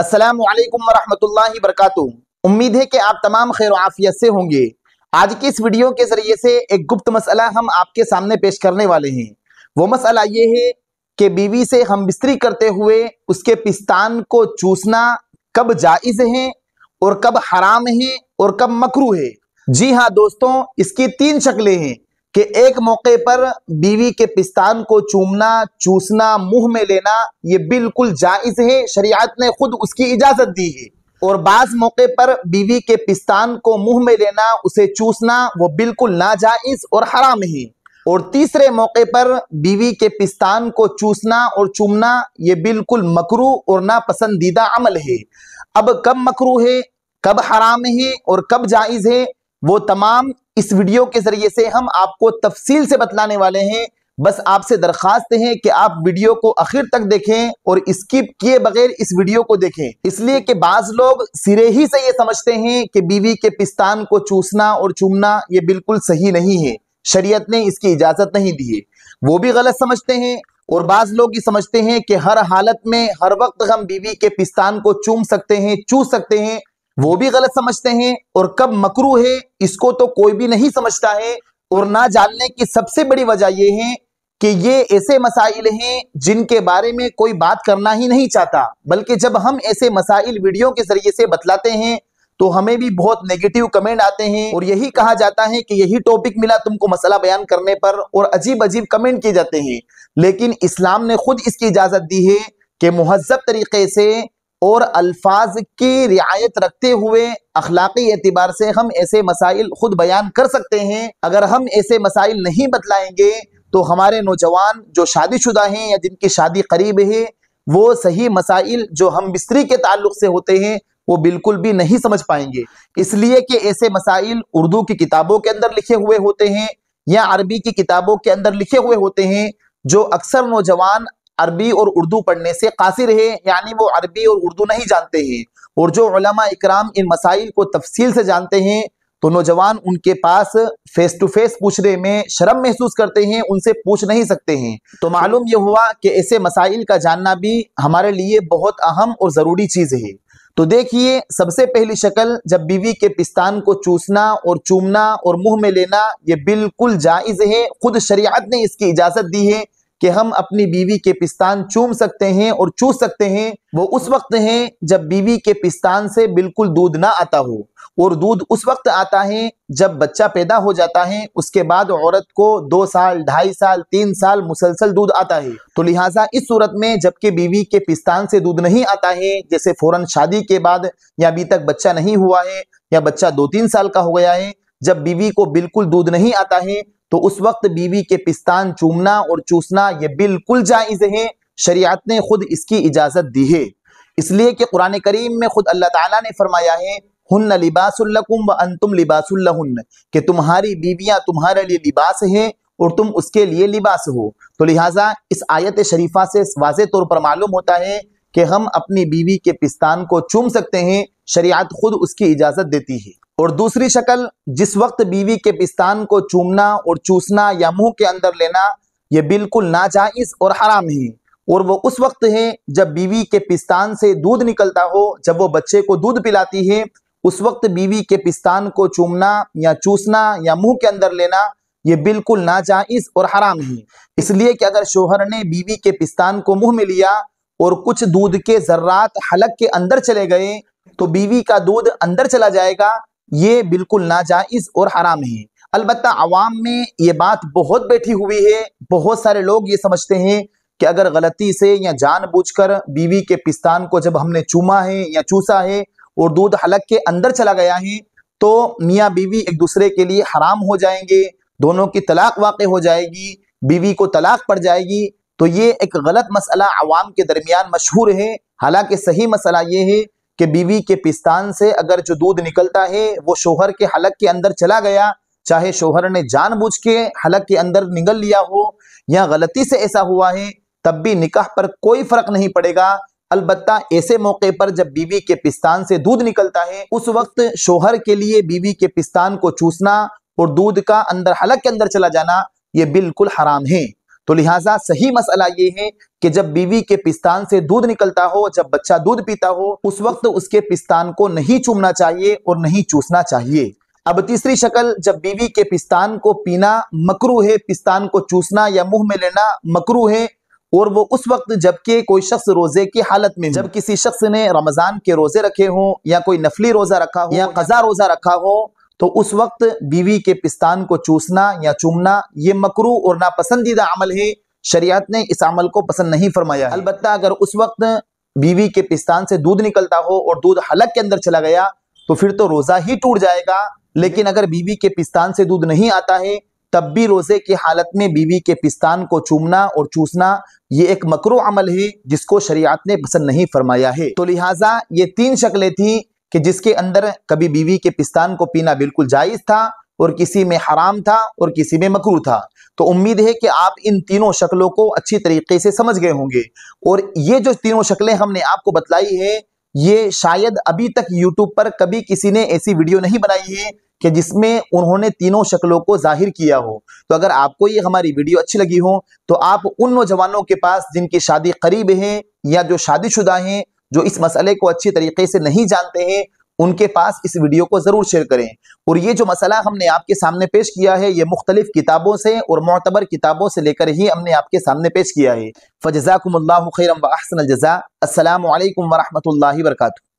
अस्सलामु अलैकुम वरहमतुल्लाहि वबरकातुहू। उम्मीद है कि आप तमाम खैर आफियत से होंगे। आज की इस वीडियो के जरिए से एक गुप्त मसला हम आपके सामने पेश करने वाले हैं। वो मसला ये है कि बीवी से हम बिस्तरी करते हुए उसके पिस्तान को चूसना कब जायज़ है और कब हराम है और कब मकरूह है। जी हाँ दोस्तों, इसकी तीन शक्लें हैं कि एक मौके पर बीवी के पिस्तान को चूमना, चूसना, मुंह में लेना ये बिल्कुल जायज़ है, शरीयत ने खुद उसकी इजाजत दी है। और बाज मौके पर बीवी के पिस्तान को मुंह में लेना, उसे चूसना वो बिल्कुल नाजायज और हराम है। और तीसरे मौके पर बीवी के पिस्तान को चूसना और चूमना ये बिल्कुल मकरूह और नापसंदीदा अमल है। अब कब मकरूह है, कब हराम है और कब जायज है, वो तमाम इस वीडियो के जरिए से हम आपको तफसील से बतलाने वाले हैं। बस आपसे दरखास्त है कि आप वीडियो को आखिर तक देखें और स्किप किए बगैर इस वीडियो को देखें, इसलिए कि बाज लोग सिरे ही से ये समझते हैं कि बीवी के पिस्तान को चूसना और चूमना ये बिल्कुल सही नहीं है, शरीयत ने इसकी इजाजत नहीं दी है। वो भी गलत समझते हैं। और बाज लोग ये समझते हैं कि हर हालत में हर वक्त हम बीवी के पिस्तान को चूम सकते हैं, चूस सकते हैं, वो भी गलत समझते हैं। और कब मकरूह है इसको तो कोई भी नहीं समझता है। और ना जानने की सबसे बड़ी वजह यह है कि ये ऐसे मसाइल हैं जिनके बारे में कोई बात करना ही नहीं चाहता, बल्कि जब हम ऐसे मसाइल वीडियो के जरिए से बतलाते हैं तो हमें भी बहुत नेगेटिव कमेंट आते हैं और यही कहा जाता है कि यही टॉपिक मिला तुमको मसला बयान करने पर, और अजीब अजीब कमेंट किए जाते हैं। लेकिन इस्लाम ने खुद इसकी इजाजत दी है कि मुहज़्ज़ब तरीके से और अल्फाज की रियायत रखते हुए अखलाकी एतबार से हम ऐसे मसाइल खुद बयान कर सकते हैं। अगर हम ऐसे मसाइल नहीं बतलाएंगे तो हमारे नौजवान जो शादीशुदा हैं या जिनकी शादी करीब है वो सही मसाइल जो हम बिस्तरी के ताल्लुक से होते हैं वो बिल्कुल भी नहीं समझ पाएंगे। इसलिए कि ऐसे मसाइल उर्दू की किताबों के अंदर लिखे हुए होते हैं या अरबी की किताबों के अंदर लिखे हुए होते हैं, जो अक्सर नौजवान अरबी और उर्दू पढ़ने से कासिर है, यानी वो अरबी और उर्दू नहीं जानते हैं। और जो उलमा इकराम इन मसाइल को तफसील से जानते हैं तो नौजवान उनके पास फेस टू फेस पूछने में शर्म महसूस करते हैं, उनसे पूछ नहीं सकते हैं। तो मालूम यह हुआ कि ऐसे मसाइल का जानना भी हमारे लिए बहुत अहम और ज़रूरी चीज़ है। तो देखिए, सबसे पहली शक्ल, जब बीवी के पिस्तान को चूसना और चूमना और मुंह में लेना ये बिल्कुल जायज़ है। खुद शरीयत ने इसकी इजाज़त दी है कि हम अपनी बीवी के पिस्तान चूम सकते हैं और चूस सकते हैं। वो उस वक्त है जब बीवी के पिस्तान से बिल्कुल दूध ना आता हो, और दूध उस वक्त आता है जब बच्चा पैदा हो जाता है। उसके बाद औरत को 2 साल, 2.5 साल, 3 साल मुसलसल दूध आता है। तो लिहाजा इस सूरत में जबकि बीवी के पिस्तान से दूध नहीं आता है, जैसे फौरन शादी के बाद या अभी तक बच्चा नहीं हुआ है या बच्चा 2-3 साल का हो गया है, जब बीवी को बिल्कुल दूध नहीं आता है तो उस वक्त बीवी के पिस्तान चूमना और चूसना ये बिल्कुल जायज़ है। शरीयत ने खुद इसकी इजाजत दी है, इसलिए कि कुरान करीम में खुद अल्लाह ताला ने फरमाया है, हुन्ना लिबासुल लकुम व अंतुम लिबासुल लहुन्न, कि तुम्हारी बीवियां तुम्हारे लिए लिबास हैं और तुम उसके लिए लिबास हो। तो लिहाजा इस आयत शरीफा से वाज़े तौर पर मालूम होता है कि हम अपनी बीवी के पिस्तान को चूम सकते हैं, शरीयत खुद उसकी इजाजत देती है। और दूसरी शक्ल, जिस वक्त बीवी के पिस्तान को चूमना और चूसना या मुंह के अंदर लेना ये बिल्कुल नाजायज और हराम है। और वो उस वक्त है जब बीवी के पिस्तान से दूध निकलता हो, जब वो बच्चे को दूध पिलाती है, उस वक्त बीवी के पिस्तान को चूमना या चूसना या मुंह के अंदर लेना ये बिल्कुल नाजायज और हराम है। इसलिए कि अगर शोहर ने बीवी के पिस्तान को मुंह में लिया और कुछ दूध के जर्रात हलक के अंदर चले गए तो बीवी का दूध अंदर चला जाएगा, ये बिल्कुल नाजायज और हराम है। अलबत्ता अवाम में ये बात बहुत बैठी हुई है। बहुत सारे लोग ये समझते हैं कि अगर गलती से या जानबूझकर बीवी के पिस्तान को जब हमने चूमा है या चूसा है और दूध हलक के अंदर चला गया है तो मियाँ बीवी एक दूसरे के लिए हराम हो जाएंगे, दोनों की तलाक वाक़ हो जाएगी, बीवी को तलाक पड़ जाएगी। तो ये एक गलत मसला अवाम के दरमियान मशहूर है। हालांकि सही मसला ये है कि बीवी के पिस्तान से अगर जो दूध निकलता है वो शोहर के हलक के अंदर चला गया, चाहे शोहर ने जानबूझ के हलक के अंदर निगल लिया हो या गलती से ऐसा हुआ है, तब भी निकाह पर कोई फर्क नहीं पड़ेगा। अलबत्ता ऐसे मौके पर जब बीवी के पिस्तान से दूध निकलता है उस वक्त शोहर के लिए बीवी के पिस्तान को चूसना और दूध का अंदर हलक के अंदर चला जाना ये बिल्कुल हराम है। तो लिहाजा सही मसला ये है कि जब बीवी के पिस्तान से दूध निकलता हो, जब बच्चा दूध पीता हो, उस वक्त उसके पिस्तान को नहीं चूमना चाहिए और नहीं चूसना चाहिए। अब तीसरी शक्ल, जब बीवी के पिस्तान को पीना मकरूह है, पिस्तान को चूसना या मुंह में लेना मकरूह है, और वो उस वक्त जबकि कोई शख्स रोजे की हालत में, जब किसी शख्स ने रमजान के रोजे रखे हों या कोई नफली रोजा रखा हो या कज़ा रोजा रखा हो, तो उस वक्त बीवी के पिस्तान को चूसना या चूमना ये मकरूह और नापसंदीदा अमल है। शरीयत ने इस अमल को पसंद नहीं फरमाया है। अलबत्ता अगर उस वक्त बीवी के पिस्तान से दूध निकलता हो और दूध हलक के अंदर चला गया तो फिर तो रोजा ही टूट जाएगा। लेकिन अगर बीवी के पिस्तान से दूध नहीं आता है तब भी रोजे की हालत में बीवी के पिस्तान को चूमना और चूसना ये एक मकरूह अमल है जिसको शरीयत ने पसंद नहीं फरमाया है। तो लिहाजा ये तीन शक्लें थी कि जिसके अंदर कभी बीवी के पिस्तान को पीना बिल्कुल जायज था और किसी में हराम था और किसी में मकरूह था। तो उम्मीद है कि आप इन तीनों शक्लों को अच्छी तरीके से समझ गए होंगे। और ये जो तीनों शक्लें हमने आपको बतलाई है, ये शायद अभी तक यूट्यूब पर कभी किसी ने ऐसी वीडियो नहीं बनाई है कि जिसमें उन्होंने तीनों शक्लों को जाहिर किया हो। तो अगर आपको ये हमारी वीडियो अच्छी लगी हो तो आप उन नौजवानों के पास जिनकी शादी करीब है या जो शादीशुदा हैं, जो इस मसले को अच्छी तरीके से नहीं जानते हैं, उनके पास इस वीडियो को जरूर शेयर करें। और ये जो मसला हमने आपके सामने पेश किया है ये मुख्तलिफ किताबों से और मोतबर किताबों से लेकर ही हमने आपके सामने पेश किया है। फजज़ाकुमुल्लाहु खैरन व अहसनल जज़ा। अस्सलामु अलैकुम व रहमतुल्लाहि व बरकातुहू।